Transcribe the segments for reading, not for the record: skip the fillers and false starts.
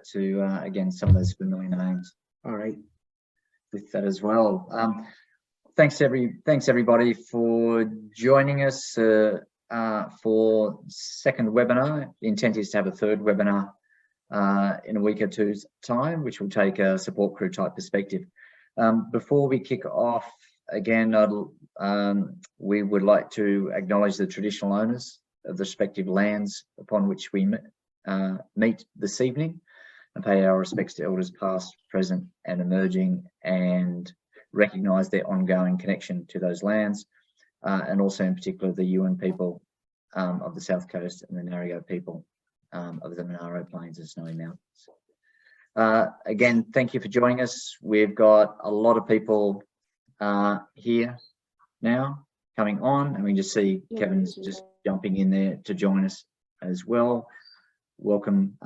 out to, again, some of those familiar names. All right, with that as well. Thanks everybody for joining us for second webinar. The intent is to have a third webinar in a week or two's time, which will take a support crew type perspective. Before we kick off, again, we would like to acknowledge the traditional owners of the respective lands upon which we meet this evening, and pay our respects to elders past, present and emerging, and recognise their ongoing connection to those lands, and also in particular the Yuin people of the South Coast and the Ngarigo people of the Monaro Plains and Snowy Mountains. Again, thank you for joining us. We've got a lot of people here now coming on, and we just see Kevin's just jumping in there to join us as well. Welcome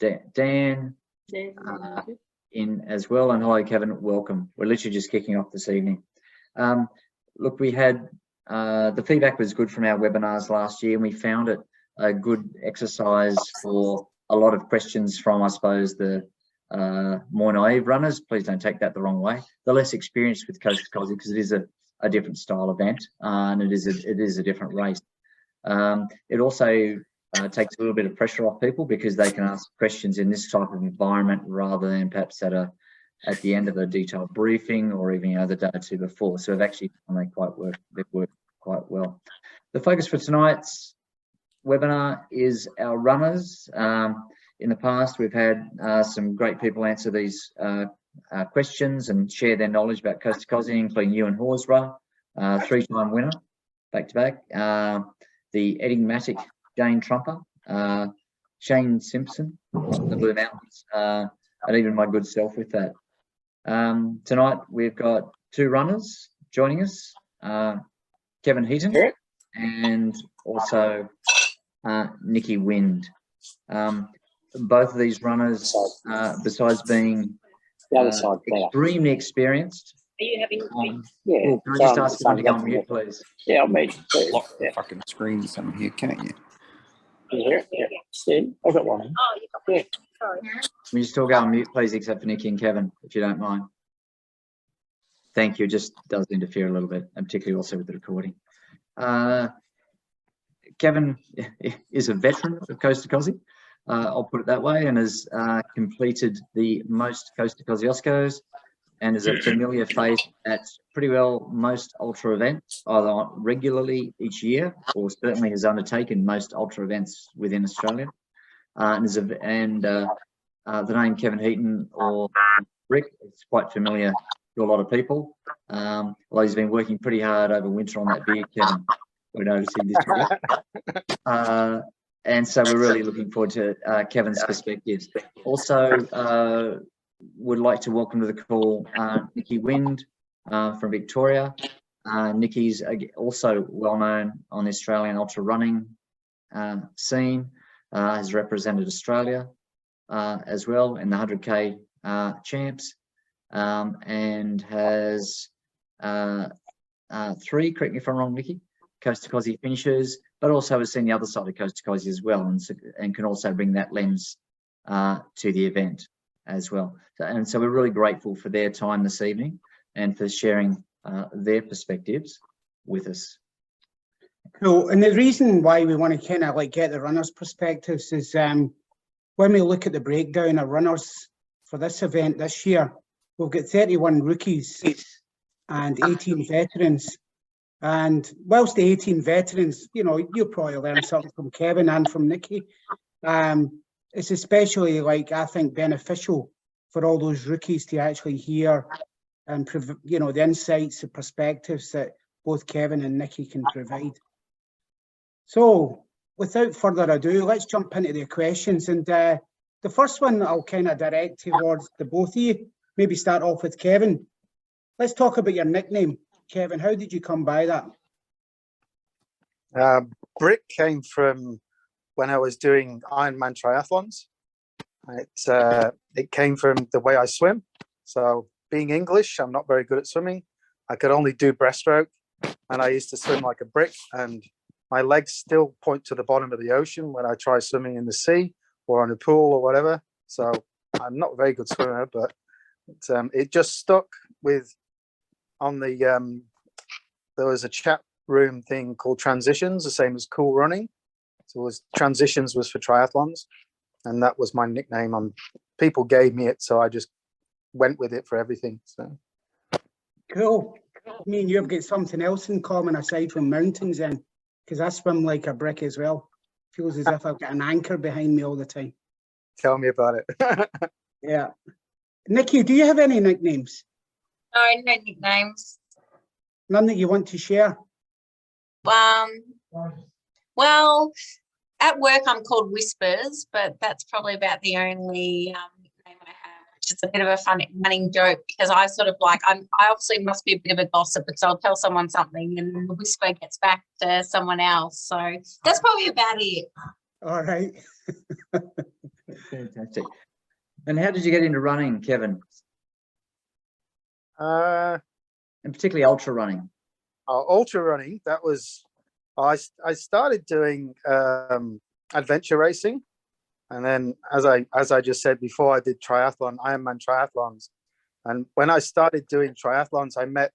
Dan in as well, and hello Kevin, welcome. We're literally just kicking off this evening. Look, we had the feedback was good from our webinars last year, and we found it a good exercise for a lot of questions from, I suppose, the more naive runners. Please don't take that the wrong way. The less experienced with Coast to Kosci, because it is a different style event, and it is a different race. It also takes a little bit of pressure off people, because they can ask questions in this type of environment rather than perhaps at the end of a detailed briefing, or even the day or two before. So they've actually worked quite well. The focus for tonight's webinar is our runners. In the past, we've had some great people answer these questions and share their knowledge about Coast to Kosci, including Ewan Horsburgh, three-time winner, back-to-back, the enigmatic Jane Trumper, Shane Simpson from the Blue Mountains, and even my good self with that. Tonight, we've got two runners joining us, Kevin Heaton and also Nikki Wynd. Both of these runners, besides being extremely experienced. Are you having can I just ask you to go on mute, please? Yeah, I'll make it. Lock the fucking screen something here, can't you? Can you hear it? Yeah. See, I've got one. Oh, you got it. Sorry. Can you still go on mute, please, except for Nikki and Kevin, if you don't mind? Thank you. It just does interfere a little bit, and particularly also with the recording. Kevin is a veteran of Coast to Kosci, I'll put it that way, and has completed the most Coast to Kosci Oscos, and is a familiar face at pretty well most ultra events, either regularly each year, or certainly has undertaken most ultra events within Australia. The name Kevin Heaton, or Rick, is quite familiar to a lot of people. Although he's been working pretty hard over winter on that beard, Kevin. We're noticing this week. And so we're really looking forward to Kevin's perspectives. Also, would like to welcome to the call Nikki Wynd from Victoria. Nikki's also well known on the Australian ultra running scene, has represented Australia as well in the 100k champs, and has three, correct me if I'm wrong, Nikki, Coast to Kosci finishes, but also has seen the other side of Coast to Kosci as well, and can also bring that lens to the event as well. So we're really grateful for their time this evening and for sharing their perspectives with us. Cool. And the reason why we want to kind of get the runners' perspectives is when we look at the breakdown of runners for this event this year, we've got 31 rookies and 18 veterans. And whilst the 18 veterans, you'll probably learn something from Kevin and from Nikki. It's especially, I think, beneficial for all those rookies to actually hear and, the insights, the perspectives that both Kevin and Nikki can provide. So, without further ado, let's jump into the questions. And the first one I'll kind of direct towards the both of you. Maybe start off with Kevin. Let's talk about your nickname. Kevin, how did you come by that? Brick came from when I was doing Ironman triathlons. It came from the way I swim. So being English, I'm not very good at swimming. I could only do breaststroke, and I used to swim like a brick, and my legs still point to the bottom of the ocean when I try swimming in the sea or on a pool or whatever. So I'm not a very good swimmer, but it just stuck with on the there was a chat room thing called Transitions, the same as Cool Running. So it was Transitions was for triathlons, and that was my nickname. On people gave me it, so I just went with it for everything. So Cool. Me and you've got something else in common aside from mountains then, because I swim like a brick as well. Feels as if I've got an anchor behind me all the time. tell me about it. Yeah. Nikki, do you have any nicknames? No, no nicknames. None that you want to share? Well, at work I'm called Whispers, but that's probably about the only nickname I have, which is a bit of a funny running joke because I sort of like I obviously must be a bit of a gossip because I'll tell someone something and the whisper gets back to someone else. So that's probably about it. All right. Fantastic. And how did you get into running, Kevin? And particularly ultra running? Ultra running, that was, I started doing adventure racing. And then as I just said before, I did Ironman triathlons. And when I started doing triathlons, I met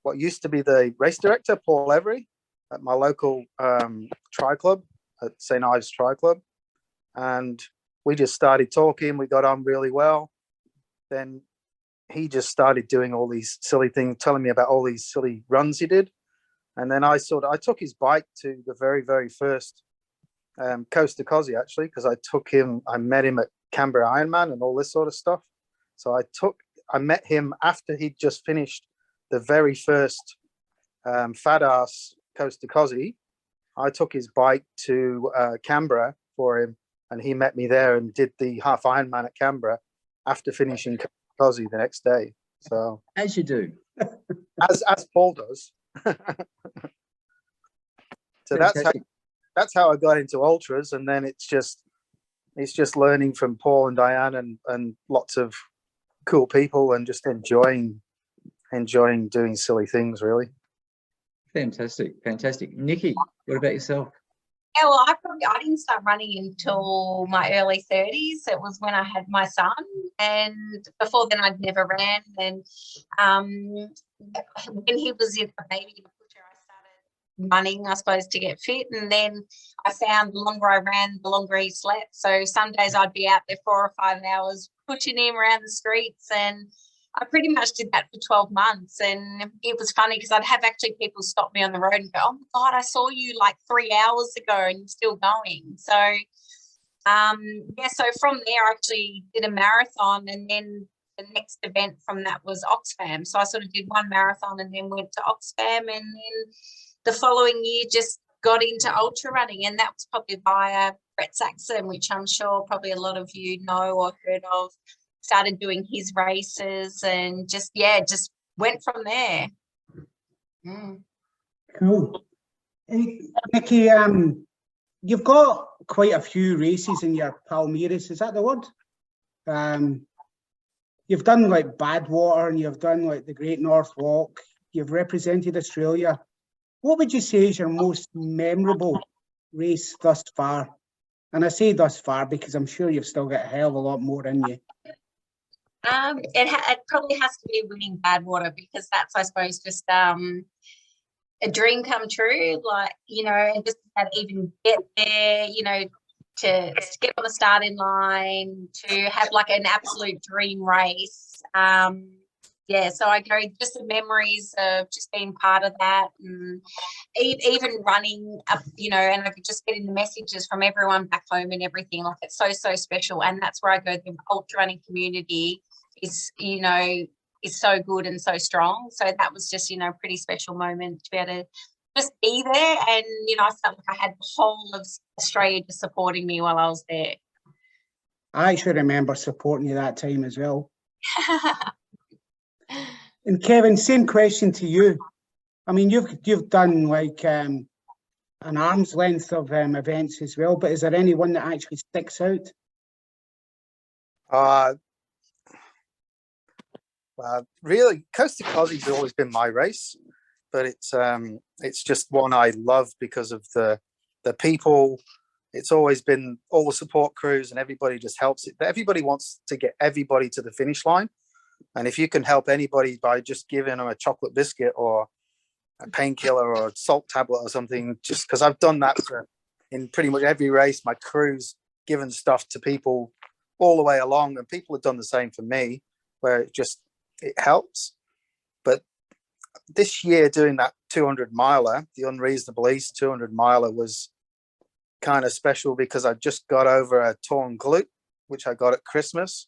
what used to be the race director, Paul Every, at my local tri club, at St. Ives Tri Club. And we just started talking. We got on really well. Then he just started doing all these silly things, telling me about all these silly runs he did. And then I took his bike to the very, very first Coast To Kosci, actually, because I met him at Canberra Ironman and all this sort of stuff. So I met him after he'd just finished the very first fat ass Coast To Kosci. I took his bike to Canberra for him, and he met me there and did the half Ironman at Canberra after finishing Kosci the next day. So as you do, as Paul does. So that's how I got into ultras, and then it's just learning from Paul and Diane and lots of cool people and just enjoying doing silly things, really. Fantastic. Nikki, what about yourself? Yeah, well, I didn't start running until my early 30s. It was when I had my son, and before then I'd never ran. And when he was in a baby in a butcher, I started running, I suppose, to get fit. And then I found the longer I ran, the longer he slept. So some days I'd be out there 4 or 5 hours pushing him around the streets, and I pretty much did that for 12 months. And it was funny because I'd have actually people stop me on the road and go, oh my God, I saw you like 3 hours ago and you're still going. So, so from there I actually did a marathon, and then the next event from that was Oxfam. So I sort of did one marathon and then went to Oxfam, and then the following year just got into ultra running, and that was probably via Brett Saxon, which I'm sure probably a lot of you know or heard of. Started doing his races and just went from there. Cool. Hey, Nikki, you've got quite a few races in your Palmeiras, is that the word? You've done like Badwater, and you've done like the Great North Walk. You've represented Australia. What would you say is your most memorable race thus far? And I say thus far because I'm sure you've still got a hell of a lot more in you. It probably has to be winning Badwater, because that's, I suppose, just a dream come true. Like, and just to even get there, to get on the starting line, to have like an absolute dream race. So I go just the memories of just being part of that, and even running up, and I could just getting the messages from everyone back home and everything. Like, it's so, so special. And that's where I go, the ultra running community is so good and so strong. So that was just, a pretty special moment to be able to just be there. And, I felt like I had the whole of Australia just supporting me while I was there. I actually remember supporting you that time as well. And Kevin, same question to you. I mean, you've done like an arm's length of events as well, but is there any one that actually sticks out? Really, Coast To Kosci has always been my race, but it's just one I love because of the people, it's always been all the support crews and everybody just helps it. Everybody wants to get everybody to the finish line. And if you can help anybody by just giving them a chocolate biscuit or a painkiller or a salt tablet or something, just because I've done that in pretty much every race, my crew's given stuff to people all the way along, and people have done the same for me, where it helps. But this year doing that 200 miler, the Unreasonable East 200 miler, was kind of special because I just got over a torn glute, which I got at Christmas.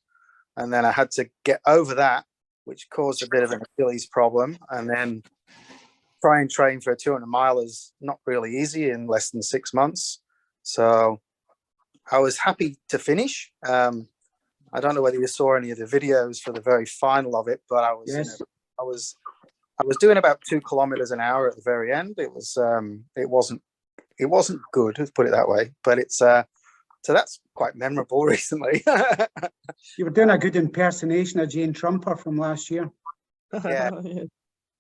And then I had to get over that, which caused a bit of an Achilles problem. And then try and train for a 200 mile is not really easy in less than 6 months. So I was happy to finish. I don't know whether you saw any of the videos for the very final of it, but I was Yes. I was doing about 2 kilometers an hour at the very end. It wasn't good, let's put it that way. But it's so that's quite memorable recently. You were doing a good impersonation of Jane Trumper from last year. Yeah.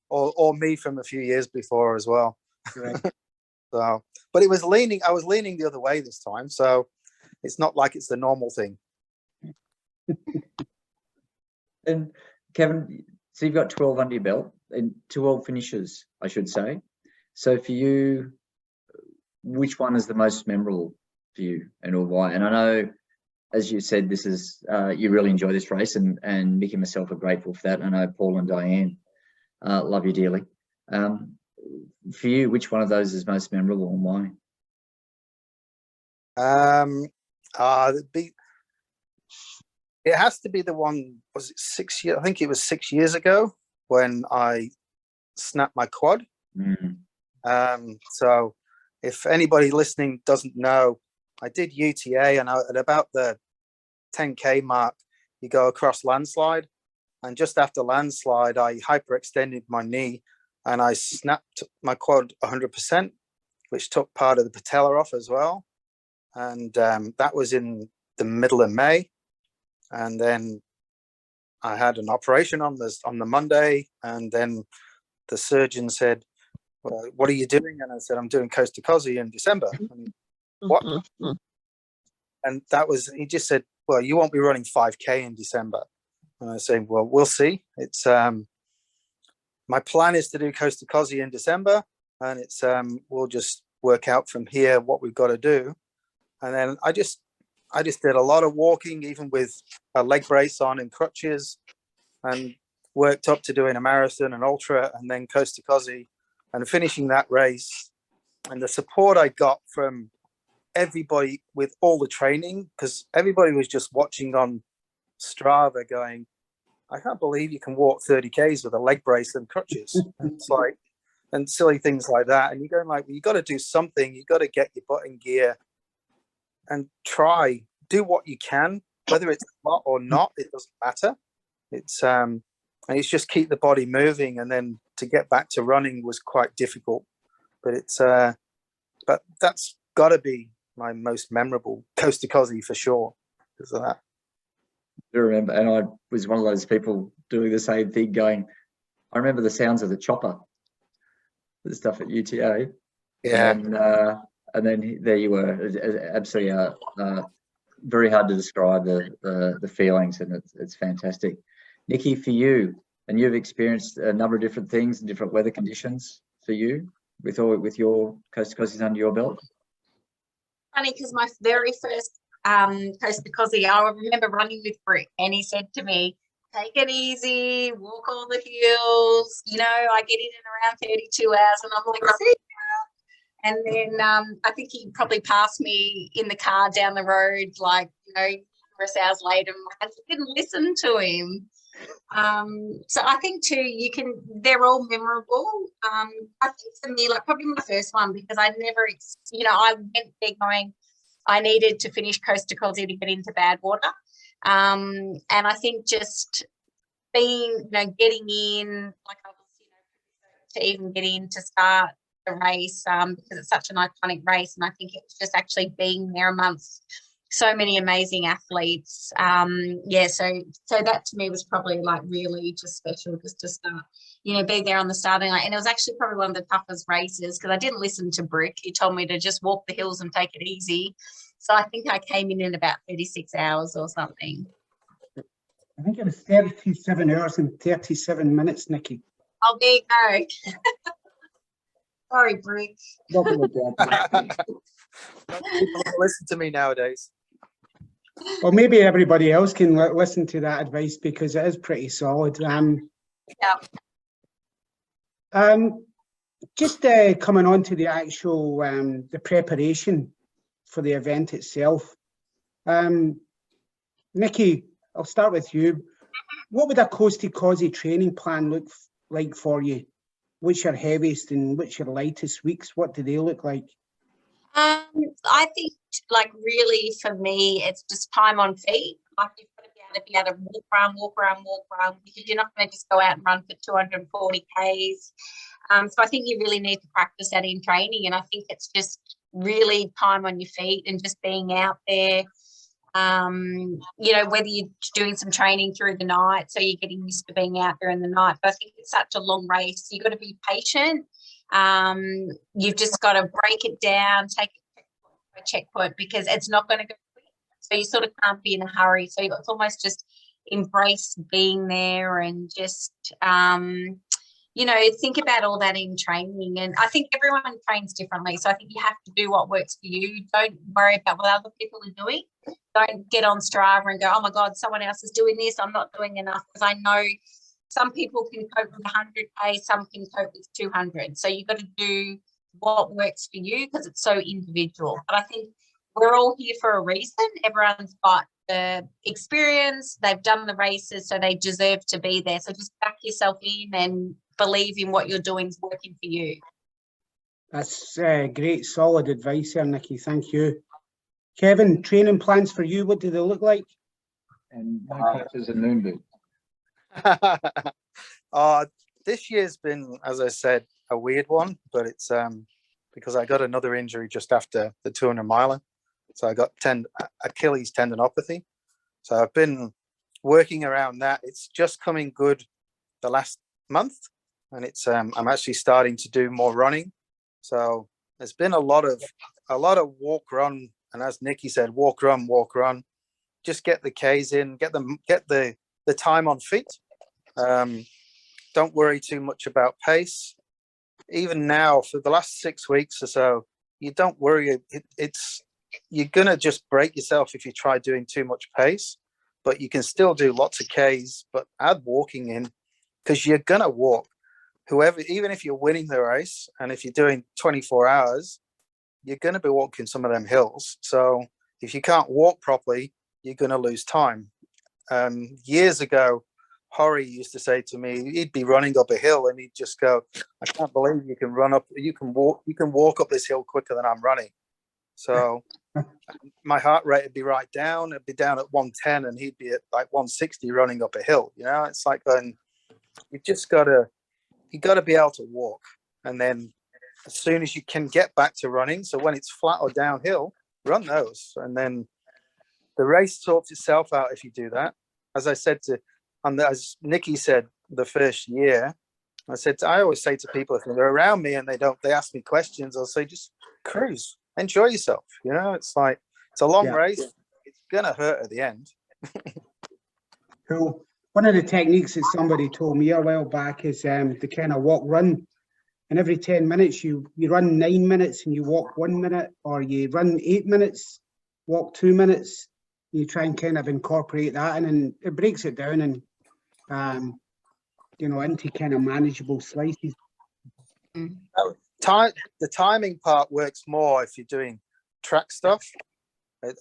or me from a few years before as well. Correct. So, but I was leaning the other way this time, so it's not like it's the normal thing. And Kevin, so you've got 12 under your belt and 12 finishes, I should say. So for you, which one is the most memorable for you and why? And I know, as you said, this is you really enjoy this race, and Nikki and myself are grateful for that. I know Paul and Diane love you dearly. For you, which one of those is most memorable and why? It has to be the one, was it 6 years? I think it was 6 years ago when I snapped my quad. So if anybody listening doesn't know, I did UTA, and at about the 10K mark, you go across landslide. And just after landslide, I hyperextended my knee and I snapped my quad 100%, which took part of the patella off as well. And that was in the middle of May. And then I had an operation on the Monday, and then the surgeon said, "Well, what are you doing?" And I said, "I'm doing Coast To Kosci in December." And, what? And he just said, "Well, you won't be running 5K in December." And I said, "Well, we'll see." It's my plan is to do Coast To Kosci in December, and it's we'll just work out from here what we've got to do. And then I just did a lot of walking, even with a leg brace on and crutches, and worked up to doing a marathon, an ultra, and then Coast To Kosci, and finishing that race. And the support I got from everybody with all the training, because everybody was just watching on Strava going, "I can't believe you can walk 30 Ks with a leg brace and crutches." And it's like, and silly things like that. And you're going like, well, you got to do something. You got to get your butt in gear and do what you can, whether it's a lot or not, it doesn't matter. It's and it's just keep the body moving, and then to get back to running was quite difficult. But it's but that's got to be my most memorable Coast To Kosci for sure because of that. I remember, and I was one of those people doing the same thing, going, I remember the sounds of the chopper, the stuff at UTA. Yeah. And then there you were, absolutely very hard to describe the feelings, and it's fantastic. Nikki, for you, and you've experienced a number of different things and different weather conditions for you with your Coast To Kosci's under your belt. Funny, because my very first Coast To Kosci, I remember running with Rick, and he said to me, "Take it easy, walk all the hills. You know, I get in around 32 hours," and I'm like, "See ya." And then I think he probably passed me in the car down the road, like, numerous hours later, and I didn't listen to him. So I think too, they're all memorable. I think for me, like probably my first one, because I never, I went there going, I needed to finish Coast To Kosci to get into Badwater. And I think just being, getting in, like I was, to even get in to start the race, because it's such an iconic race. And I think it was just actually being there amongst so many amazing athletes. Yeah, so that to me was probably like really just special, just to start, you know, be there on the starting line. And it was actually probably one of the toughest races because I didn't listen to Brick. He told me to just walk the hills and take it easy. So I think I came in about 36 hours or something. I think it was 37 hours and 37 minutes, Nikki. Oh, there you go. Sorry, Brick. Not people listen to me nowadays. Well, maybe everybody else can listen to that advice because it is pretty solid. Just coming on to the actual the preparation for the event itself. Nikki, I'll start with you. What would a Coast To Kosci training plan look like for you? Which are heaviest and which are lightest weeks? What do they look like? I think, like, really for me, it's just time on feet. Like, you've got to be able to walk around, because you're not going to just go out and run for 240 Ks. So I think you really need to practice that in training, and I think it's just really time on your feet and just being out there. You know, whether you're doing some training through the night, so you're getting used to being out there in the night. But I think it's such a long race. You've got to be patient. You've just got to break it down, take it to a checkpoint, because it's not going to go quick. So you sort of can't be in a hurry. So it's almost just embrace being there and just, you know, think about all that in training. And I think everyone trains differently. So I think you have to do what works for you. Don't worry about what other people are doing. Don't get on Strava and go, oh my God, someone else is doing this, I'm not doing enough. Because I know some people can cope with 100K, some can cope with 200. So you've got to do what works for you, because it's so individual. But I think we're all here for a reason. Everyone's got the experience, they've done the races, so they deserve to be there. So just back yourself in and believe in what you're doing is working for you. That's great, solid advice there, Nikki. Thank you. Kevin, training plans for you, what do they look like? And no coaches and moon boots. This year's been, as I said, a weird one, but it's because I got another injury just after the 200 miler. So I got Achilles tendinopathy. So I've been working around that. It's just coming good the last month, and it's I'm actually starting to do more running. So there's been a lot of walk run, and as Nikki said, walk run. Just get the Ks in, get the time on feet. Don't worry too much about pace. Even now, for the last 6 weeks or so, you don't worry. You're gonna just break yourself if you try doing too much pace, but you can still do lots of Ks. But add walking in, because you're gonna walk. Even if you're winning the race, and if you're doing 24 hours, you're gonna be walking some of them hills. So if you can't walk properly, you're gonna lose time. Years ago, Horry used to say to me, he'd be running up a hill and he'd just go, I can't believe you can walk up this hill quicker than I'm running. So my heart rate would be right down. It'd be down at 110 and he'd be at like 160 running up a hill. You know, it's like going, you got to be able to walk. And then as soon as you can get back to running, so when it's flat or downhill, run those. And then the race sorts itself out if you do that. As I said as Nikki said, the first year, I always say to people, if they're around me and they ask me questions, I'll say, just cruise, enjoy yourself. You know, it's like, it's a long race. It's going to hurt at the end. Cool. One of the techniques that somebody told me a while back is the kind of walk run. And every 10 minutes, you run 9 minutes and you walk 1 minute, or you run 8 minutes, walk 2 minutes. You try and kind of incorporate that in, and it breaks it down and, into kind of manageable slices. The timing part works more if you're doing track stuff.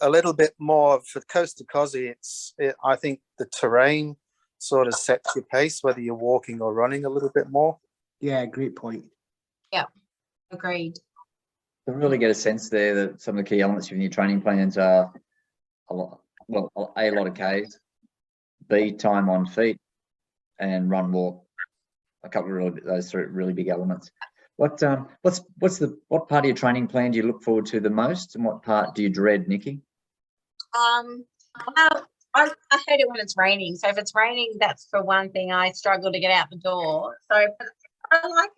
A little bit more for Coast To Kosci. I think the terrain sort of sets your pace, whether you're walking or running a little bit more. Yeah, great point. Yeah, agreed. To really get a sense there that some of the key elements in your training plans are a lot of Ks, B, time on feet, and run, walk. A couple of those three really big elements. What part of your training plan do you look forward to the most, and what part do you dread, Nikki? Well, I hate it when it's raining. So if it's raining, that's for one thing. I struggle to get out the door. So but I like,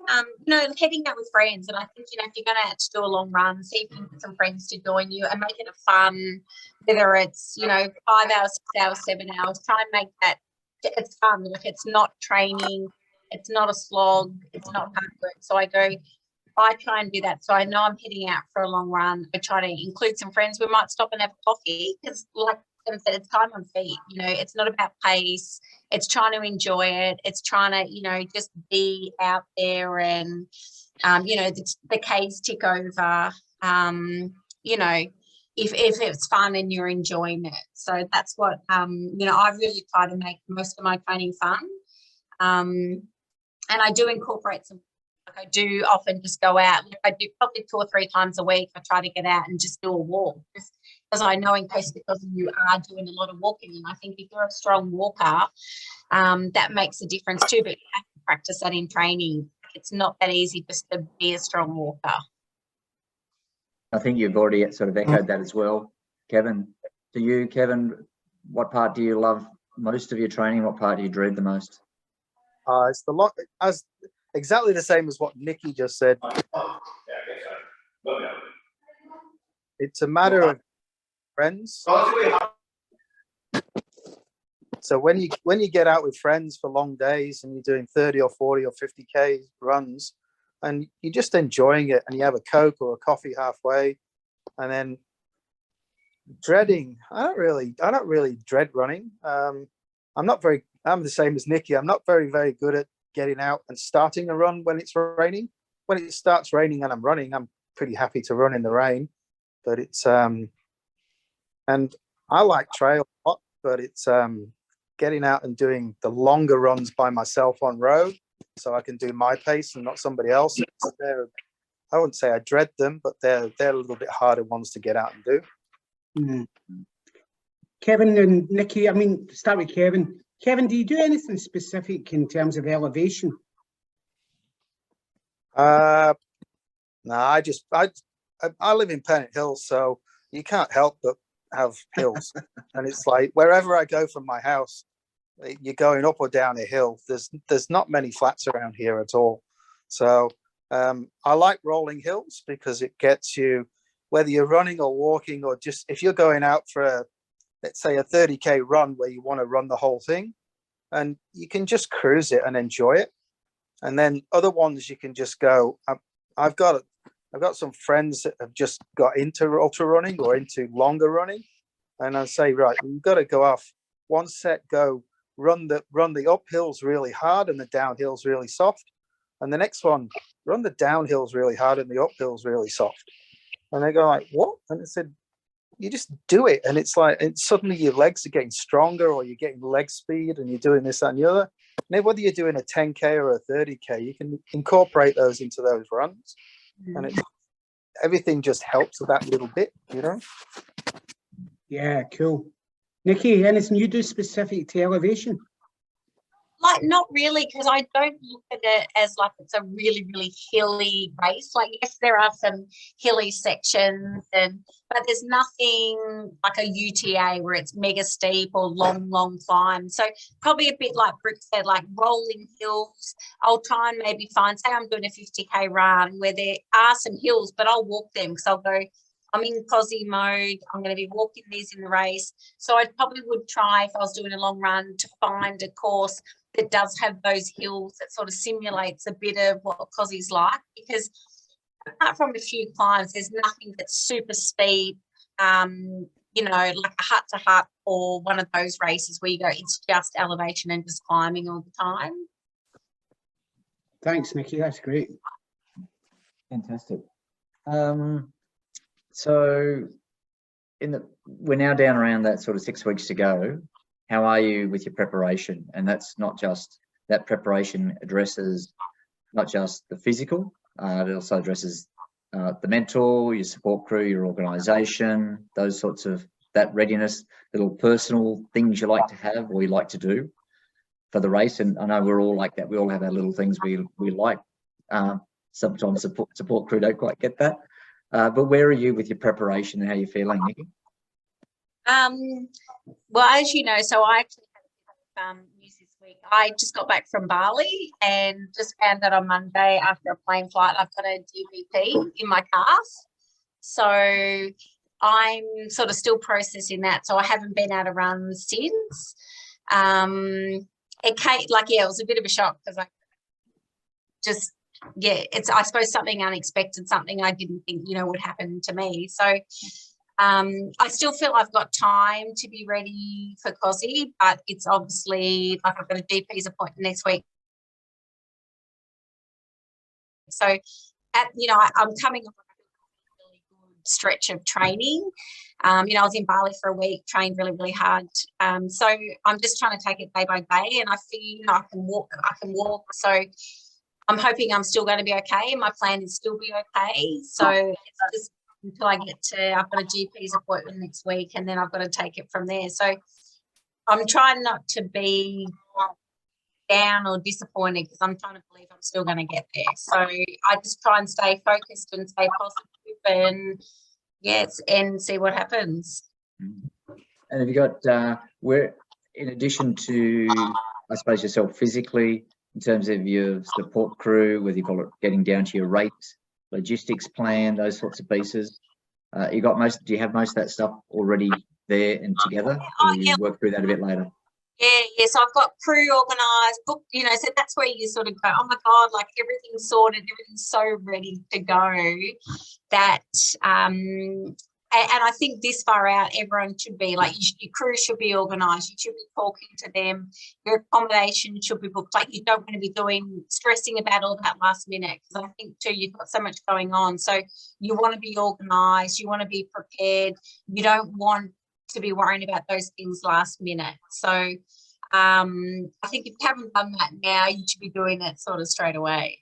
heading out with friends. And I think, if you're going to do a long run, see if you can get some friends to join you and make it a fun, whether it's, 5 hours, 6 hours, 7 hours, try and make that, it's fun. Like it's not training, it's not a slog, it's not hard work. So I try and do that. So I know I'm heading out for a long run. I try to include some friends. We might stop and have coffee because, like I said, it's time on feet. It's not about pace. It's trying to enjoy it. It's trying to, just be out there and, the K's tick over, if it's fun and you're enjoying it. So that's what, I really try to make most of my training fun. And I do incorporate some. I do often just go out. I do probably 2 or 3 times a week. I try to get out and just do a walk, just because I know in case because you are doing a lot of walking. And I think if you're a strong walker, that makes a difference too. But you have to practice that in training. It's not that easy just to be a strong walker. I think you've already sort of echoed that as well, Kevin. Do you, Kevin, what part do you love most of your training? What part do you dread the most? It's the lot as exactly the same as what Nikki just said. It's a matter of friends. So when you get out with friends for long days and you're doing 30 or 40 or 50K runs and you're just enjoying it and you have a Coke or a coffee halfway, and then dreading, I don't really dread running. I'm the same as Nikki. I'm not very, very good at getting out and starting a run when it's raining. When it starts raining and I'm running, I'm pretty happy to run in the rain. But it's and I like trail a lot, but it's getting out and doing the longer runs by myself on road, so I can do my pace and not somebody else's. I wouldn't say I dread them, but they're a little bit harder ones to get out and do. Mm. Kevin and Nikki, start with Kevin. Kevin, do you do anything specific in terms of elevation? No, I live in Pennant Hills, so you can't help but have hills. And it's like wherever I go from my house, you're going up or down a hill. There's not many flats around here at all. So I like rolling hills because it gets you, whether you're running or walking or just if you're going out for let's say a 30K run where you want to run the whole thing, and you can just cruise it and enjoy it. And then other ones you can just go. I've got some friends that have just got into ultra running or into longer running, and I say, right, you've got to go off one set, go run the uphills really hard and the downhills really soft, and the next one run the downhills really hard and the uphills really soft. And they go like, what? And I said, you just do it, and it's like suddenly your legs are getting stronger, or you're getting leg speed, and you're doing this, that, and the other. Now, whether you're doing a 10K or a 30K, you can incorporate those into those runs, and everything just helps with that little bit, Yeah, cool. Nikki, anything you do specific to elevation? Like, not really, because I don't look at it as like it's a really, really hilly race. Like, yes, there are some hilly sections, but there's nothing like a UTA where it's mega steep or long climb. So probably a bit like Brooke said, like rolling hills. I'll try and maybe find, say I'm doing a 50K run where there are some hills, but I'll walk them because I'll go, I'm in Kosci mode. I'm going to be walking these in the race. So I probably would try, if I was doing a long run, to find a course that does have those hills that sort of simulates a bit of what Kosci's like, because apart from a few climbs, there's nothing that's super speed, like a hut to hut or one of those races where you go, it's just elevation and just climbing all the time. Thanks, Nikki. That's great. Fantastic. So we're now down around that sort of 6 weeks to go. How are you with your preparation? And that's not just, that preparation addresses not just the physical, it also addresses the mental, your support crew, your organisation, those sorts of, that readiness, little personal things you like to have or you like to do for the race. And I know we're all like that. We all have our little things we like. Sometimes support crew don't quite get that. But where are you with your preparation and how are you feeling, Nikki? Well, as you know, so I actually had news this week. I just got back from Bali and just found out on Monday after a plane flight I've got a DVP in my calf. So I'm sort of still processing that. So I haven't been able to run since. It came it was a bit of a shock because I just, it's, I suppose, something unexpected, something I didn't think, would happen to me. So I still feel I've got time to be ready for Kosci, but it's obviously like I've got a GP's appointment next week. So, I'm coming off a really good stretch of training. I was in Bali for a week, trained really, really hard. So I'm just trying to take it day by day, and I feel I can walk. So I'm hoping I'm still going to be okay. My plan is still be okay. So it's just until I get to, I've got a GP's appointment next week, and then I've got to take it from there. So I'm trying not to be down or disappointed because I'm trying to believe I'm still going to get there. So I just try and stay focused and stay positive and see what happens. And have you got, where, in addition to, I suppose, yourself physically, in terms of your support crew, whether you call it getting down to your rate, logistics plan, those sorts of pieces, do you have most of that stuff already there and together, or you work through that a bit later? Yeah. So I've got crew organised, book, so that's where you sort of go, oh my God, like everything's sorted, everything's so ready to go that, and I think this far out, everyone should be like, your crew should be organised. You should be talking to them. Your accommodation should be booked. Like, you don't want to be stressing about all that last minute, because I think too, you've got so much going on. So you want to be organised. You want to be prepared. You don't want to be worrying about those things last minute. So I think if you haven't done that now, you should be doing it sort of straight away.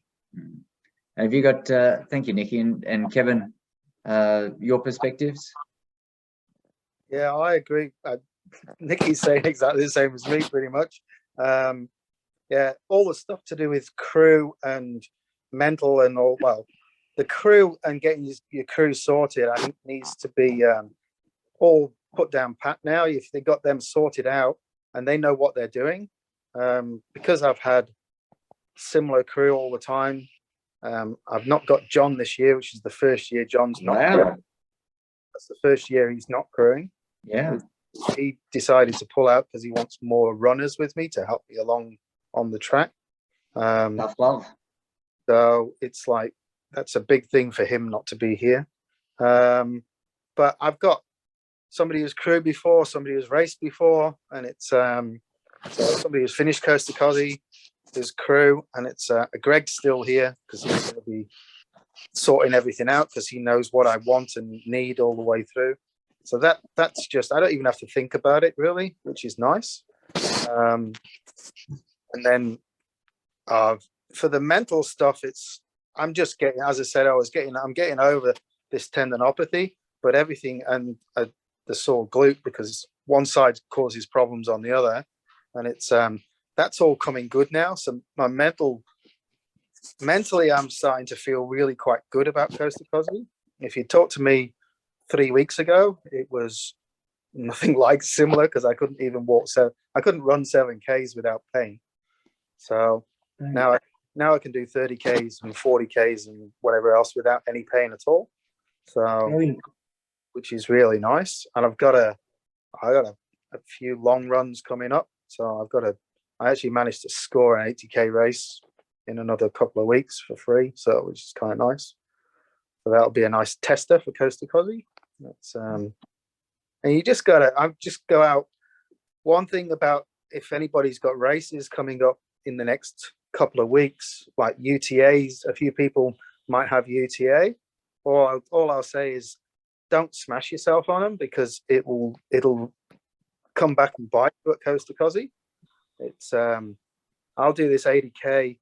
Have you got, thank you, Nikki, and Kevin, your perspectives? Yeah, I agree. Nikki's saying exactly the same as me, pretty much. Yeah, all the stuff to do with crew and mental and all, well, the crew and getting your crew sorted, I think needs to be all put down pat now. If they got them sorted out and they know what they're doing, because I've had similar crew all the time. I've not got John this year, which is the first year John's not crewing. That's the first year he's not crewing. Yeah. He decided to pull out because he wants more runners with me to help me along on the track. Tough love. So it's like, that's a big thing for him not to be here. But I've got somebody who's crewed before, somebody who's raced before, and it's so somebody who's finished Coast To Kosci, his crew, and it's Greg's still here because he's going to be sorting everything out because he knows what I want and need all the way through. So that's just, I don't even have to think about it really, which is nice. And then for the mental stuff, I'm just getting, as I said, I'm getting over this tendinopathy, but everything and the sore glute, because one side causes problems on the other, and it's that's all coming good now. So my mentally, I'm starting to feel really quite good about Coast To Kosci. If you talked to me 3 weeks ago, it was nothing like similar, because I couldn't even I couldn't run 7Ks without pain. So now I can do 30Ks and 40Ks and whatever else without any pain at all. So, which is really nice. And I got a few long runs coming up. So I actually managed to score an 80K race in another couple of weeks for free. So, which is kind of nice. So that'll be a nice tester for Coast To Kosci. That's and you just go out. One thing about, if anybody's got races coming up in the next couple of weeks, like UTAs, a few people might have UTA, or all I'll say is don't smash yourself on them, because it'll come back and bite you at Coast To Kosci. It's I'll do this 80K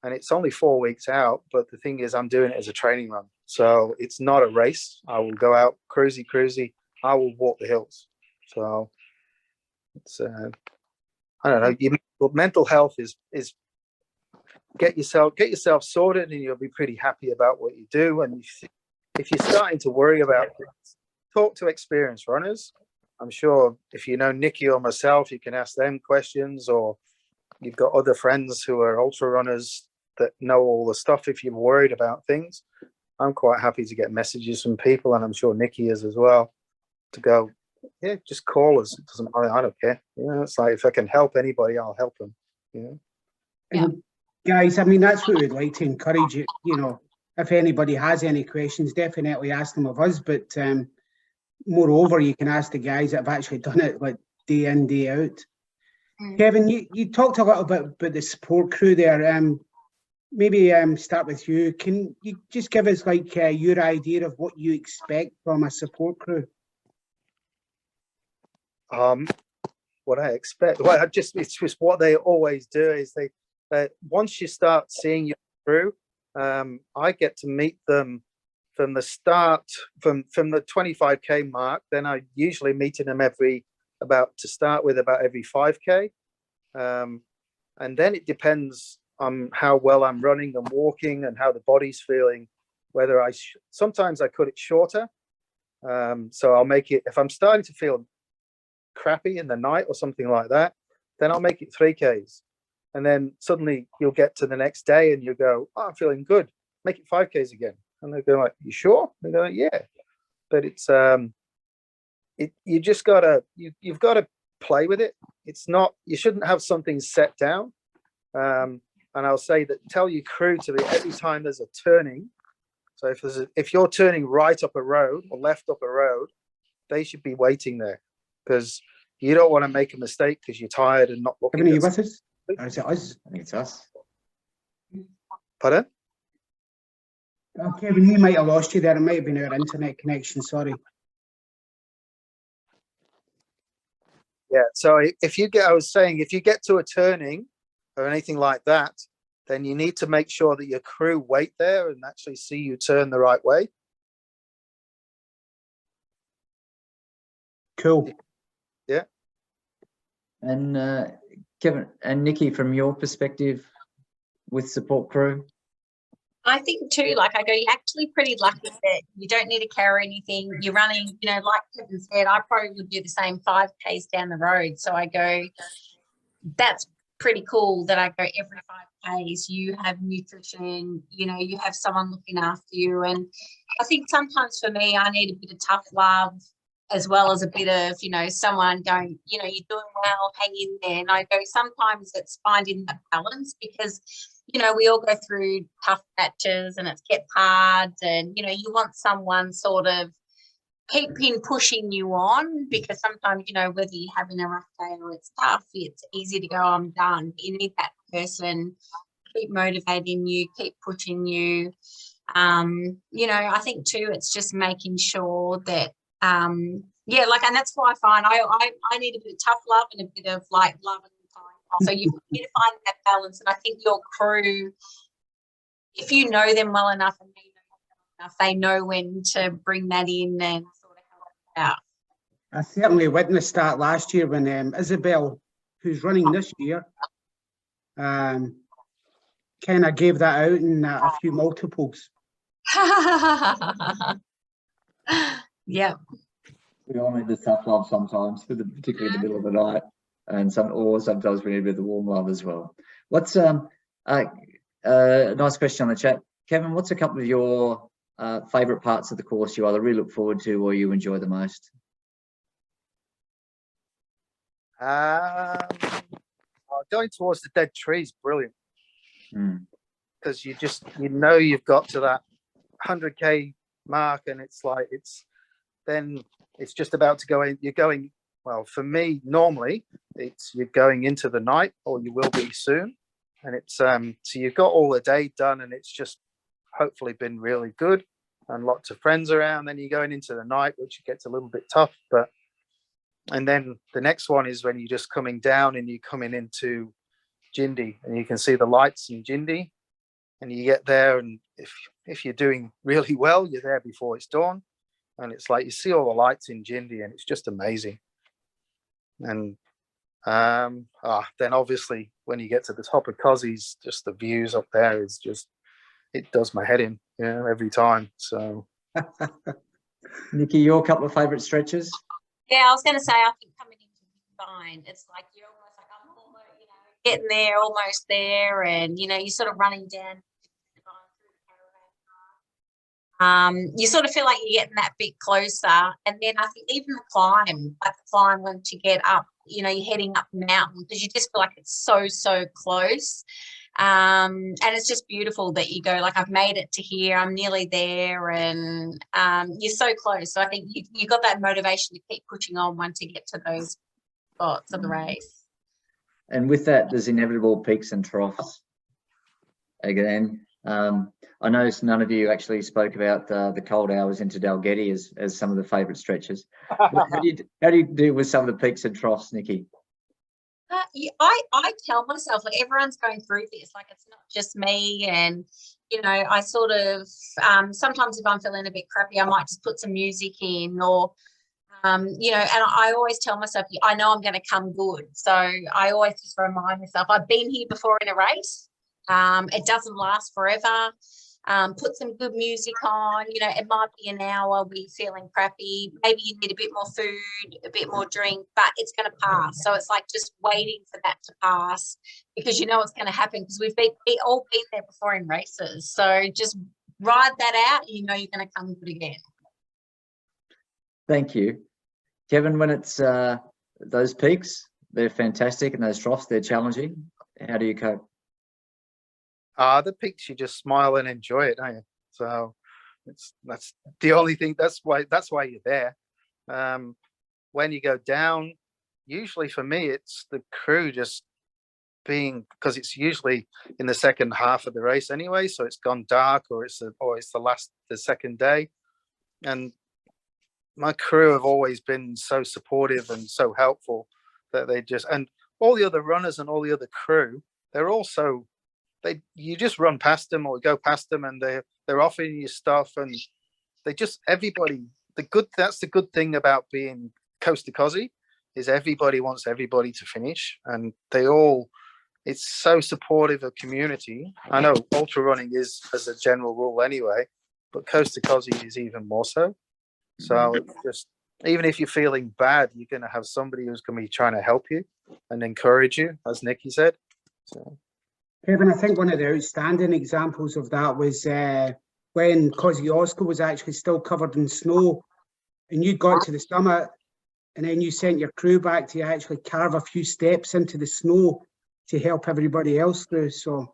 and it's only 4 weeks out, but the thing is I'm doing it as a training run, so it's not a race. I will go out cruisy, I will walk the hills. So it's I don't know, your mental health is get yourself sorted, and you'll be pretty happy about what you do. And if you're starting to worry about things, talk to experienced runners. I'm sure if you know Nikki or myself, you can ask them questions, or you've got other friends who are ultra runners that know all the stuff if you're worried about things. I'm quite happy to get messages from people, and I'm sure Nikki is as well, to go, yeah, just call us. It doesn't matter. I don't care. You know, it's like, if I can help anybody, I'll help them. You know? And guys, I mean, that's what we'd like to encourage you. You know, if anybody has any questions, definitely ask them of us. But moreover, you can ask the guys that have actually done it like day in, day out. Kevin, you talked a little bit about the support crew there. Maybe start with you. Can you just give us like your idea of what you expect from a support crew? What I expect, well, it's just what they always do is they once you start seeing your crew, I get to meet them from the start, from the 25k mark. Then I usually meeting them every 5k, and then it depends on how well I'm running and walking and how the body's feeling, whether sometimes I cut it shorter. So I'll make it, if I'm starting to feel crappy in the night or something like that, then I'll make it 3Ks. And then suddenly you'll get to the next day and you go, oh, I'm feeling good, make it 5Ks again. And they go like, you sure? They go like, yeah. But it's you just gotta, you've got to play with it. It's not, you shouldn't have something set down. And I'll say that, tell your crew to be, every time there's a turning, so if you're turning right up a road or left up a road, they should be waiting there, because you don't want to make a mistake because you're tired and not looking. Are you with us? Or is it us? I think it's us. Pardon? Oh, Kevin, we might have lost you there. It might have been our internet connection. Sorry. Yeah. So if you get, I was saying, if you get to a turning or anything like that, then you need to make sure that your crew wait there and actually see you turn the right way. Cool. Yeah. And Kevin and Nikki, from your perspective with support crew? I think too, like I go, you're actually pretty lucky that you don't need to carry anything. You're running, you know, like Kevin said, I probably would do the same 5Ks down the road. So I go, that's pretty cool that I go every 5Ks. You have nutrition, you know, you have someone looking after you. And I think sometimes for me, I need a bit of tough love as well as a bit of, you know, someone going, you know, you're doing well, hang in there. And I go, sometimes it's finding that balance, because, you know, we all go through tough patches and it gets hard, and, you know, you want someone sort of keeping pushing you on, because sometimes, you know, whether you're having a rough day or it's tough, it's easy to go, I'm done. You need that person keep motivating you, keep pushing you. You know, I think too, it's just making sure that yeah, like, and that's why I find I need a bit of tough love and a bit of like love and time. So you need to find that balance. And I think your crew, if you know them well enough and they know them well enough, they know when to bring that in and sort of help out. I certainly witnessed that last year when Isabel, who's running this year, kind of gave that out in a few multiples. Yeah. We all need the tough love sometimes, particularly in the middle of the night, and sometimes we need a bit of the warm love as well. What's nice question on the chat, Kevin? What's a couple of your favourite parts of the course you either really look forward to or you enjoy the most? Going towards the dead tree is brilliant, because you know you've got to that 100k mark, and it's like it's just about to go in. You're going, well, for me normally you're going into the night, or you will be soon, and it's so you've got all the day done, and it's just hopefully been really good and lots of friends around. Then you're going into the night, which gets a little bit tough, and then the next one is when you're just coming down and you're coming into Jindy, and you can see the lights in Jindy, and you get there, and if you're doing really well, you're there before it's dawn, and it's like you see all the lights in Jindy, and it's just amazing. And then obviously when you get to the top of Kosci's, just the views up there is just, it does my head in, you know, every time. So Nikki, your couple of favourite stretches? Yeah, I was going to say, I think coming into Wynd, it's like you're almost like, I'm almost, getting there, almost there, and you're sort of running down. You sort of feel like you're getting that bit closer, and then I think even the climb, like the climb when to get up, you're heading up the mountain because you just feel like it's so close. And it's just beautiful that you go like, I've made it to here, I'm nearly there, and you're so close. So I think you got that motivation to keep pushing on once you get to those spots of the race. And with that, there's inevitable peaks and troughs. Again, I noticed none of you actually spoke about the cold hours into Dalgety as some of the favourite stretches. How do you deal with some of the peaks and troughs, Nikki? I tell myself, like, everyone's going through this, like it's not just me, and I sort of sometimes if I'm feeling a bit crappy, I might just put some music in, or and I always tell myself, I know I'm going to come good, so I always just remind myself I've been here before in a race. It doesn't last forever. Put some good music on. It might be an hour where you're feeling crappy. Maybe you need a bit more food, a bit more drink, but it's going to pass. So it's like just waiting for that to pass, because you know what's going to happen, because we've all been there before in races. So just ride that out. You're going to come good again. Thank you. Kevin, when it's those peaks, they're fantastic, and those troughs, they're challenging. How do you cope? The peaks, you just smile and enjoy it, don't you? So that's the only thing. That's why you're there. When you go down, usually for me, it's the crew just being, because it's usually in the second half of the race anyway, so it's gone dark, or it's the second day, and my crew have always been so supportive and so helpful that they just, and all the other runners and all the other crew, they're also, you just run past them or go past them, and they're offering you stuff, and they just, everybody, that's the good thing about being Coast To Kosci, is everybody wants everybody to finish, and it's so supportive of community. I know ultra running is as a general rule anyway, but Coast To Kosci is even more so. So it's just, even if you're feeling bad, you're going to have somebody who's going to be trying to help you and encourage you, as Nikki said. So. Kevin, I think one of the outstanding examples of that was when Kosciuszko was actually still covered in snow, and you got to the summit, and then you sent your crew back to actually carve a few steps into the snow to help everybody else through. So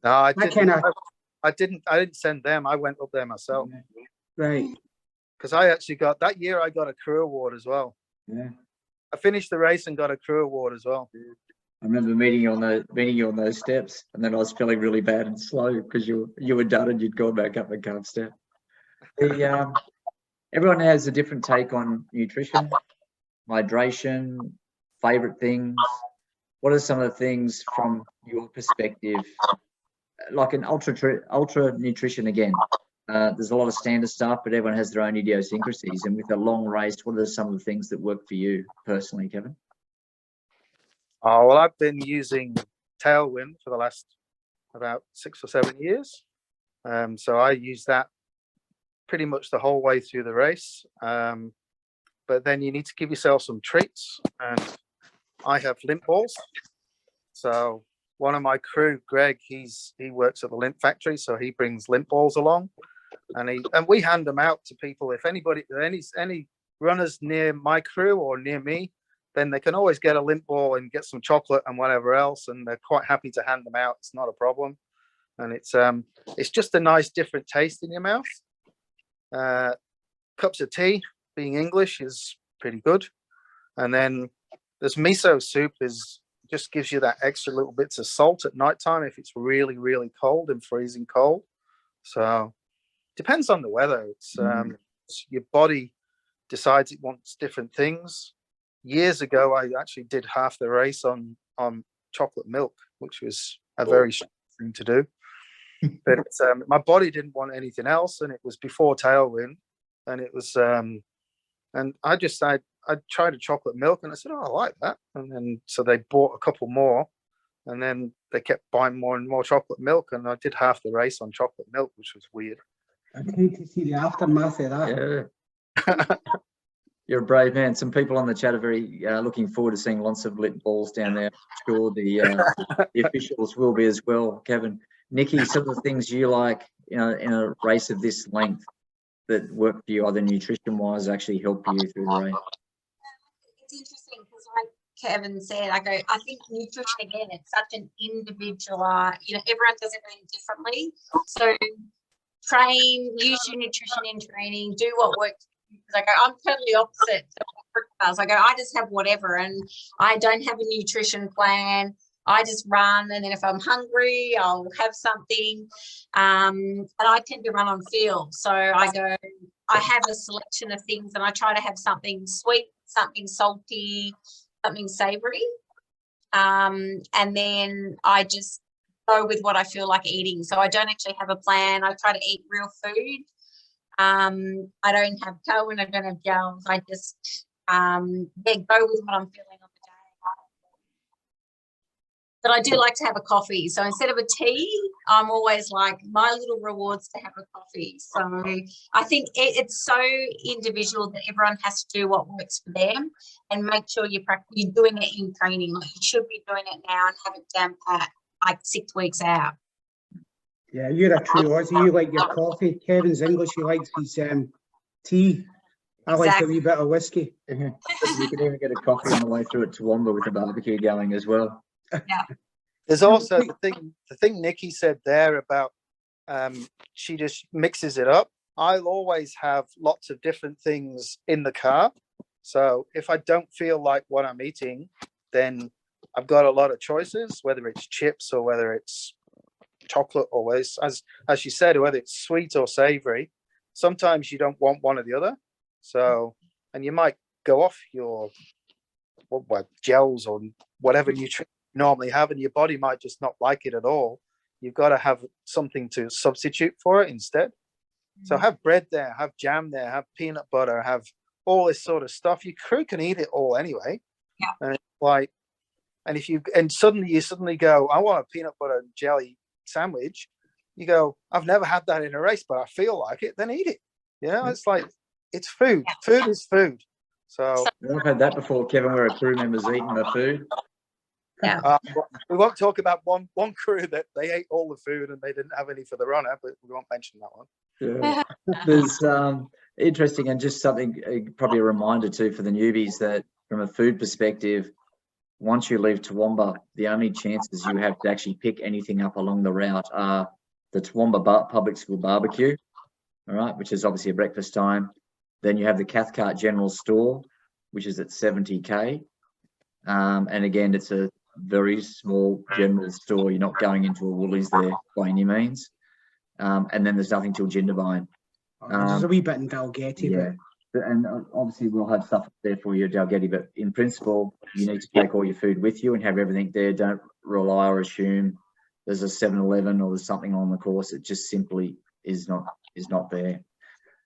no, I didn't send them. I went up there myself. Right. Because I actually got, that year I got a crew award as well. Yeah. I finished the race and got a crew award as well. I remember meeting you on those steps, and then I was feeling really bad and slow because you were done and you'd gone back up the carb step. Everyone has a different take on nutrition, hydration, favorite things. What are some of the things from your perspective, like an ultra nutrition again? There's a lot of standard stuff, but everyone has their own idiosyncrasies. And with a long race, what are some of the things that work for you personally, Kevin? Oh, well, I've been using Tailwind for the last about 6 or 7 years. So I use that pretty much the whole way through the race. But then you need to give yourself some treats. And I have lint balls. So one of my crew, Greg, he works at the lint factory, so he brings lint balls along. And we hand them out to people. If anybody, any runners near my crew or near me, then they can always get a lint ball and get some chocolate and whatever else, and they're quite happy to hand them out. It's not a problem, and it's just a nice different taste in your mouth. Cups of tea, being English, is pretty good, and then there's miso soup, just gives you that extra little bits of salt at nighttime if it's really, really cold and freezing cold. So depends on the weather. It's your body decides it wants different things. Years ago, I actually did half the race on chocolate milk, which was a very strange thing to do. But my body didn't want anything else, and it was before Tailwind, and it was and I tried a chocolate milk, and I said, "Oh, I like that." And then so they bought a couple more, and then they kept buying more and more chocolate milk, and I did half the race on chocolate milk, which was weird. I'd hate to see the aftermath of that. Yeah. You're a brave man. Some people on the chat are very looking forward to seeing lots of lit balls down there. I'm sure the officials will be as well. Kevin, Nikki, some of the things you like, in a race of this length that work for you, either nutrition-wise, actually help you through the race. It's interesting because, like Kevin said, I think nutrition again, it's such an individual. Everyone does everything differently. So use your nutrition in training, do what works. Because I'm totally opposite to what does. I just have whatever, and I don't have a nutrition plan. I just run, and then if I'm hungry, I'll have something. And I tend to run on feel. So I have a selection of things, and I try to have something sweet, something salty, something savory. And then I just go with what I feel like eating. So I don't actually have a plan. I try to eat real food. I don't have cohen, I don't have gels. I just go with what I'm feeling on the day. But I do like to have a coffee. So instead of a tea, I'm always like, my little rewards to have a coffee. So I think it's so individual that everyone has to do what works for them, and make sure you're doing it in training. Like, you should be doing it now and have it down pat like 6 weeks out. Yeah, you're a true Aussie. You like your coffee. Kevin's English. He likes his tea. I like a wee bit of whiskey. You could even get a coffee on the way through at Toowoomba with a barbecue going as well. Yeah. There's also the thing Nikki said there about she just mixes it up. I'll always have lots of different things in the car. So if I don't feel like what I'm eating, then I've got a lot of choices, whether it's chips or whether it's chocolate, always, as you said, whether it's sweet or savory. Sometimes you don't want one or the other. So, and you might go off your gels or whatever nutrition you normally have, and your body might just not like it at all. You've got to have something to substitute for it instead. So have bread there, have jam there, have peanut butter, have all this sort of stuff. Your crew can eat it all anyway. Yeah. And it's like, and suddenly you go, I want a peanut butter and jelly sandwich. You go, I've never had that in a race, but I feel like it, then eat it. It's like, it's food. Food is food. So I've had that before, Kevin, where a crew member's eating the food. Yeah. We won't talk about one crew that they ate all the food and they didn't have any for the runner, but we won't mention that one. Yeah. There's interesting, and just something, probably a reminder too for the newbies, that from a food perspective, once you leave Toowoomba, the only chances you have to actually pick anything up along the route are the Toowoomba Public School barbecue, all right, which is obviously a breakfast time. Then you have the Cathcart General Store, which is at 70k. And again, it's a very small general store. You're not going into a Woolies there by any means. And then there's nothing till Jindabyne. There's a wee bit in Dalgety. Yeah. And obviously we'll have stuff there for you at Dalgety, but in principle, you need to take all your food with you and have everything there. Don't rely or assume there's a 7-Eleven or there's something on the course. It just simply is not there.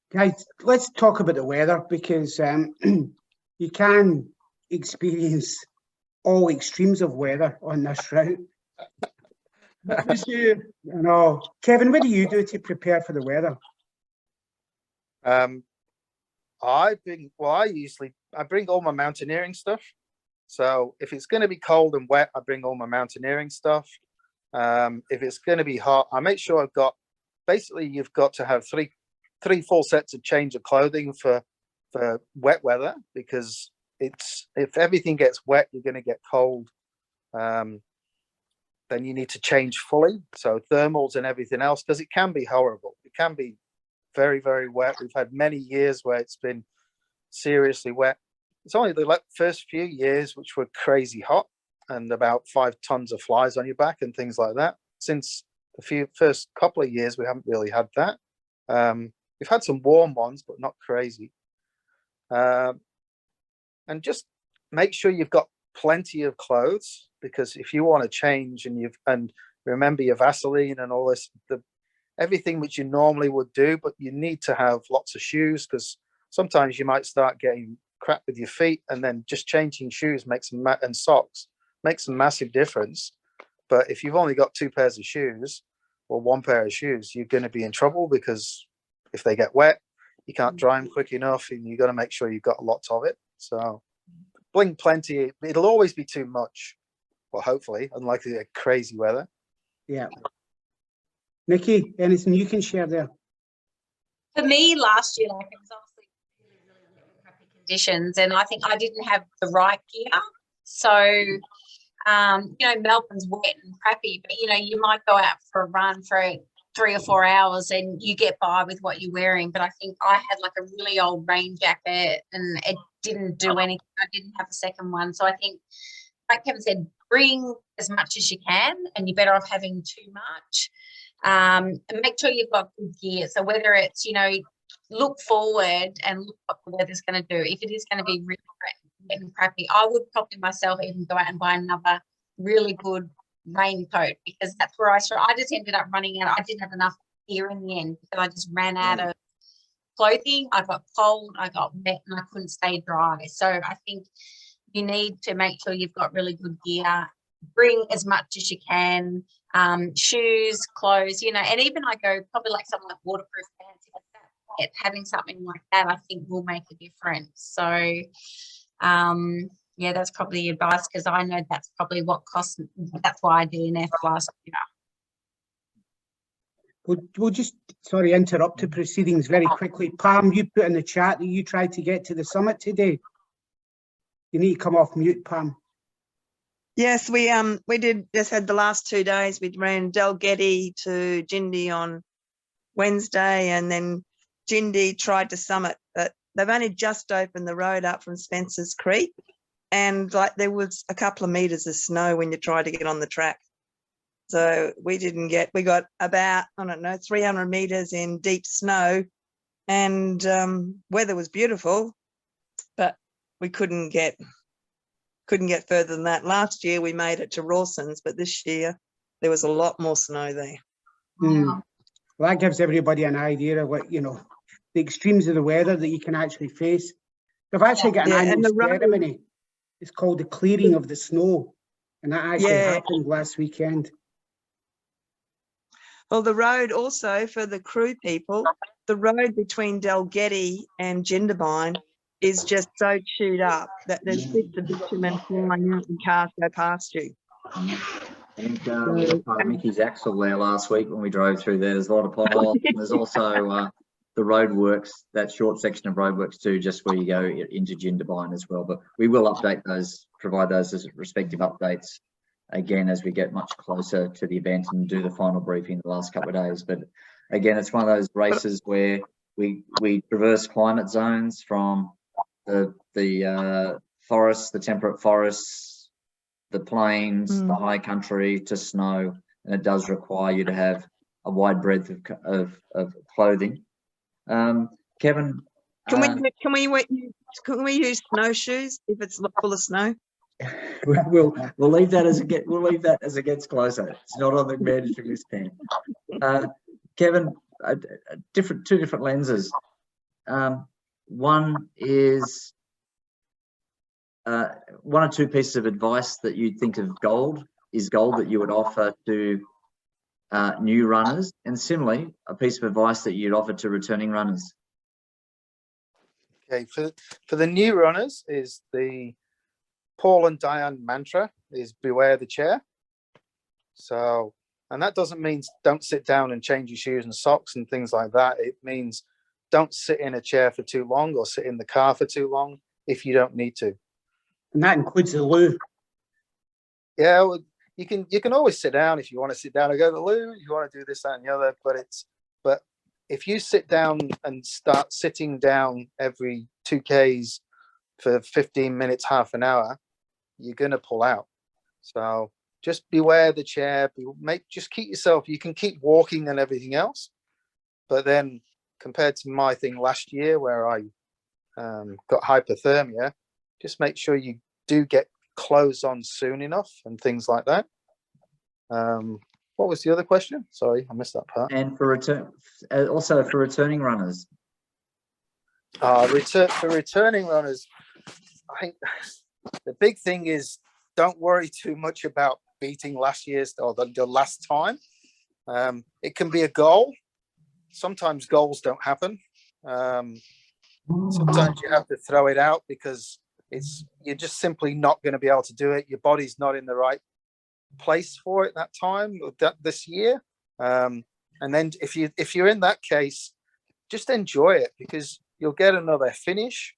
Guys, let's talk about the weather, because you can experience all extremes of weather on this route. I know. Kevin, what do you do to prepare for the weather? I bring all my mountaineering stuff. So if it's going to be cold and wet, I bring all my mountaineering stuff. If it's going to be hot, I make sure I've got, basically you've got to have three full sets of change of clothing for wet weather, because if everything gets wet, you're going to get cold. Then you need to change fully. So thermals and everything else, because it can be horrible. It can be very, very wet. We've had many years where it's been seriously wet. It's only the first few years which were crazy hot and about 5 tons of flies on your back and things like that. Since the first couple of years, we haven't really had that. We've had some warm ones, but not crazy. And just make sure you've got plenty of clothes, because if you want to change and remember your Vaseline and all this, everything which you normally would do, but you need to have lots of shoes, because sometimes you might start getting crap with your feet, and then just changing shoes and socks makes a massive difference. But if you've only got 2 pairs of shoes or 1 pair of shoes, you're going to be in trouble, because if they get wet, you can't dry them quick enough, and you got to make sure you've got lots of it. So bling plenty. It'll always be too much. Well, hopefully, unlike the crazy weather. Yeah. Nikki, anything you can share there? For me, last year, like, it was obviously really, really wet and crappy conditions, and I think I didn't have the right gear. So, you know, Melbourne's wet and crappy, but, you know, you might go out for a run for 3 or 4 hours and you get by with what you're wearing. But I think I had like a really old rain jacket and it didn't do anything. I didn't have a second one. So I think, like Kevin said, bring as much as you can, and you're better off having too much. And make sure you've got good gear. So whether it's, you know, look forward and look what the weather's going to do. If it is going to be really wet and crappy, I would probably myself even go out and buy another really good raincoat, because that's where I just ended up running out. I didn't have enough gear in the end because I just ran out of clothing. I got cold, I got wet, and I couldn't stay dry. So I think you need to make sure you've got really good gear. Bring as much as you can, shoes, clothes, you know, and even I go probably like something like waterproof pants. If it's that wet, having something like that, I think will make a difference. So, yeah, that's probably the advice, because I know that's probably what cost. That's why I DNF last year. We'll just, sorry, interrupt the proceedings very quickly. Pam, you put in the chat that you tried to get to the summit today. You need to come off mute, Pam. Yes, we did. Just had the last 2 days. We ran Dalgety to Jindy on Wednesday, and then Jindy tried to summit, but they've only just opened the road up from Spencer's Creek, and like there was a couple of meters of snow when you tried to get on the track. So we got about, I don't know, 300 meters in deep snow, and weather was beautiful, but we couldn't get further than that. Last year we made it to Rawson's, but this year there was a lot more snow there. Well, that gives everybody an idea of what, you know, the extremes of the weather that you can actually face. They've actually got an annual ceremony. It's called the clearing of the snow, and that actually happened last weekend. Well, the road also, for the crew people, the road between Dalgety and Jindabyne is just so chewed up that there's bits of bitumen flying out and cars go past you. And we got part of Mickey's axle there last week when we drove through there. There's a lot of potholes. There's also the roadworks, that short section of roadworks too, just where you go into Jindabyne as well. But we will update those, provide those as respective updates again as we get much closer to the event and do the final briefing the last couple of days. But again, it's one of those races where we traverse climate zones from the forests, the temperate forests, the plains, the high country to snow, and it does require you to have a wide breadth of clothing. Kevin, can we use snowshoes if it's full of snow? we'll leave that as it gets closer. It's not on the mandatory list, Pam. Kevin, two different lenses. One is one or two pieces of advice that you think of gold that you would offer to new runners, and similarly a piece of advice that you'd offer to returning runners. Okay, for the new runners, is the Paul and Diane mantra is beware the chair. So, and that doesn't mean don't sit down and change your shoes and socks and things like that. It means don't sit in a chair for too long or sit in the car for too long if you don't need to. And that includes the loo. Yeah, well, you can always sit down if you want to sit down and go to the loo. You want to do this, that, and the other. But if you sit down and start sitting down every 2Ks for 15 minutes, half an hour, you're gonna pull out. So just beware the chair. Just keep yourself. You can keep walking and everything else, but then compared to my thing last year where I got hypothermia, just make sure you do get clothes on soon enough and things like that. What was the other question? Sorry, I missed that part. And for also for returning runners. For returning runners, I think the big thing is don't worry too much about beating last year's or the last time. It can be a goal. Sometimes goals don't happen. Sometimes you have to throw it out because you're just simply not going to be able to do it. Your body's not in the right place for it that time, this year. And then if you're in that case, just enjoy it, because you'll get another finish.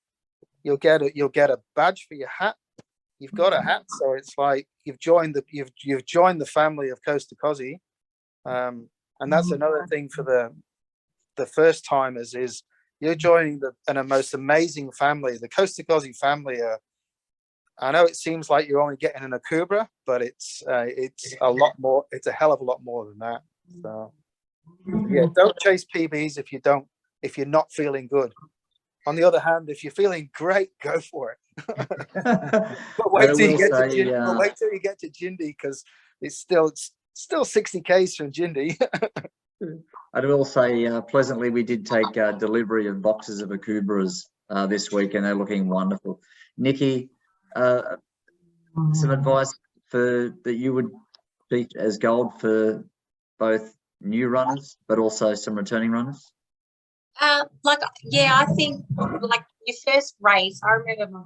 You'll get a badge for your hat. You've got a hat, so it's like you've joined the family of Coast To Kosci. And that's another thing for the first timers, is you're joining a most amazing family. The Coast To Kosci family I know it seems like you're only getting an Akubra, but it's a lot more. It's a hell of a lot more than that. So yeah, don't chase PBs if you're not feeling good. On the other hand, if you're feeling great, go for it. But wait till you get to Jindy, because it's still 60 Ks from Jindy. I will say, pleasantly, we did take delivery of boxes of Akubras this week, and they're looking wonderful. Nikki, some advice that you would teach as gold for both new runners, but also some returning runners? I think like your first race, I remember,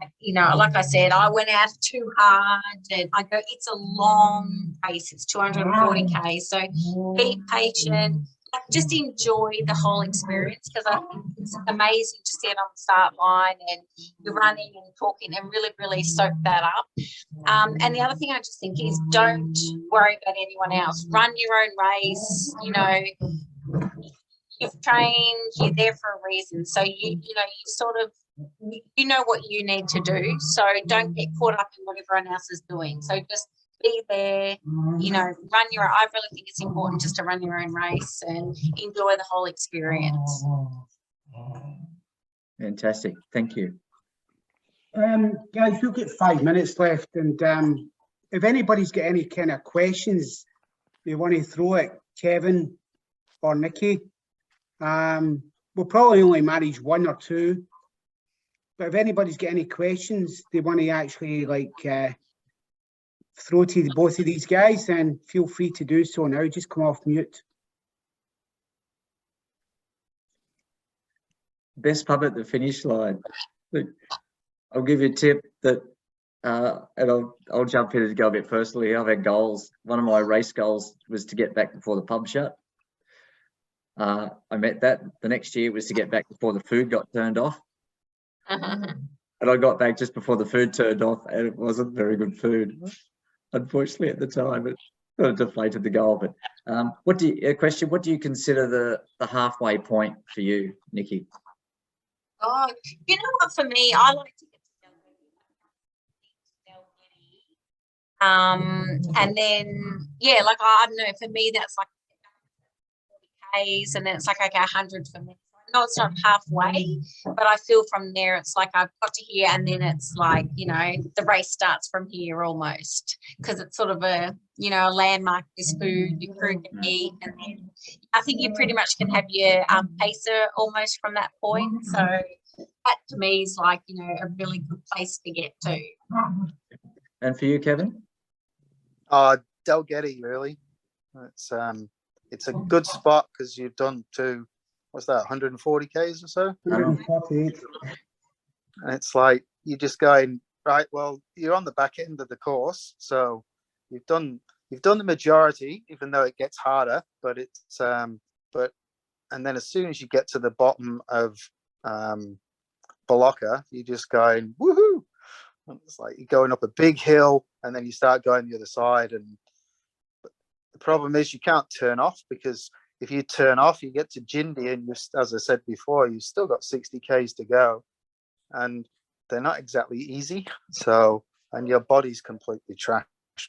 like I said, I went out too hard, and I go, it's a long race, it's 240 K, so be patient, just enjoy the whole experience, because I think it's amazing to stand on the start line and you're running and talking and really, really soak that up. And the other thing I just think is, don't worry about anyone else. Run your own race. You've trained, you're there for a reason. So you sort of, you know what you need to do. So don't get caught up in what everyone else is doing. So just be there, run I really think it's important just to run your own race and enjoy the whole experience. Fantastic. Thank you. Guys, we've got 5 minutes left, and if anybody's got any kind of questions they want to throw at Kevin or Nikki, we'll probably only manage 1 or 2, but if anybody's got any questions they want to actually throw to both of these guys, then feel free to do so now. Just come off mute. Best pub at the finish line. Look, I'll give you a tip that, and I'll jump in and go a bit personally. I've had goals. One of my race goals was to get back before the pub shut. I met that. The next year was to get back before the food got turned off. And I got back just before the food turned off, and it wasn't very good food, unfortunately, at the time. It sort of deflated the goal. But what do you consider the halfway point for you, Nikki? Oh, you know what, for me, I like to get to and then I don't know, for me that's like 40 Ks, and then it's like, okay, 100 for me. No, it's not halfway, but I feel from there it's like I've got to here, and then it's like, the race starts from here almost, because it's sort of a landmark. This food your crew can eat, and then I think you pretty much can have your pacer almost from that point. So that to me is like a really good place to get to. And for you, Kevin? Dalgety, really. It's a good spot because you've done what's that, 140 Ks or so? 148. And it's like you're just going, right, well, you're on the back end of the course, so you've done the majority, even though it gets harder, but it's and then as soon as you get to the bottom of Bolocka, you're just going woohoo. It's like you're going up a big hill, and then you start going the other side, and the problem is you can't turn off, because if you turn off, you get to Jindy, and as I said before, you've still got 60 Ks to go, and they're not exactly easy. So, and your body's completely trashed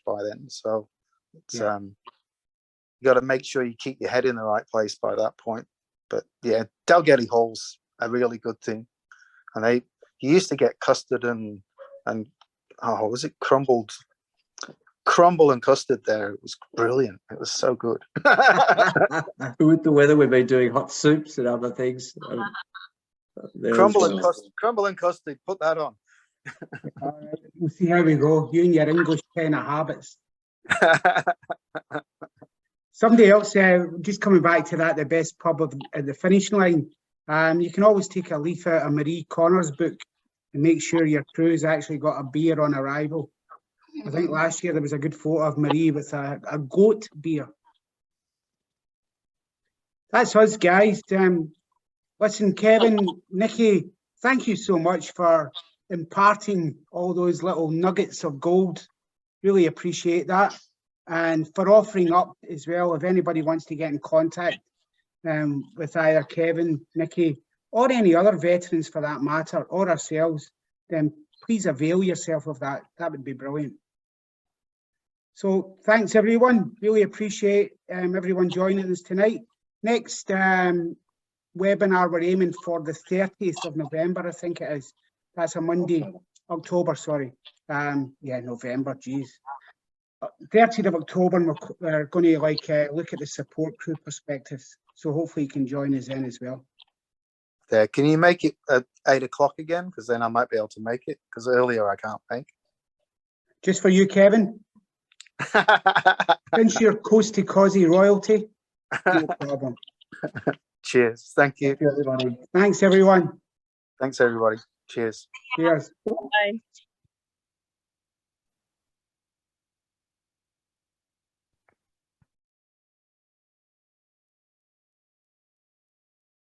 by then. So it's you got to make sure you keep your head in the right place by that point. But yeah, Dalgety Hall's a really good thing, and you used to get custard and was it crumble and custard there. It was brilliant. It was so good. With the weather, we've been doing hot soups and other things. Crumble and custard, put that on. All right, we'll see how we go. You and your English kind of habits. Somebody else, just coming back to that, the best pub at the finish line. You can always take a leaf out of Marie Connor's book and make sure your crew's actually got a beer on arrival. I think last year there was a good photo of Marie with a goat beer. That's us, guys. Listen, Kevin, Nikki, thank you so much for imparting all those little nuggets of gold. Really appreciate that. And for offering up as well, if anybody wants to get in contact with either Kevin, Nikki, or any other veterans for that matter, or ourselves, then please avail yourself of that. That would be brilliant. So thanks, everyone. Really appreciate everyone joining us tonight. Next webinar, we're aiming for the 30th of November, I think it is. That's a Monday, October, sorry. Yeah, November, geez. 30th of October, and we're going to look at the support crew perspectives. So hopefully you can join us in as well. There, can you make it at 8 o'clock again? Because then I might be able to make it. Because earlier I can't make. Just for you, Kevin. Since you're Coast To Kosci royalty, no problem. Cheers. Thank you. Thank you, everybody. Thanks, everyone. Thanks, everybody. Cheers. Cheers. Bye.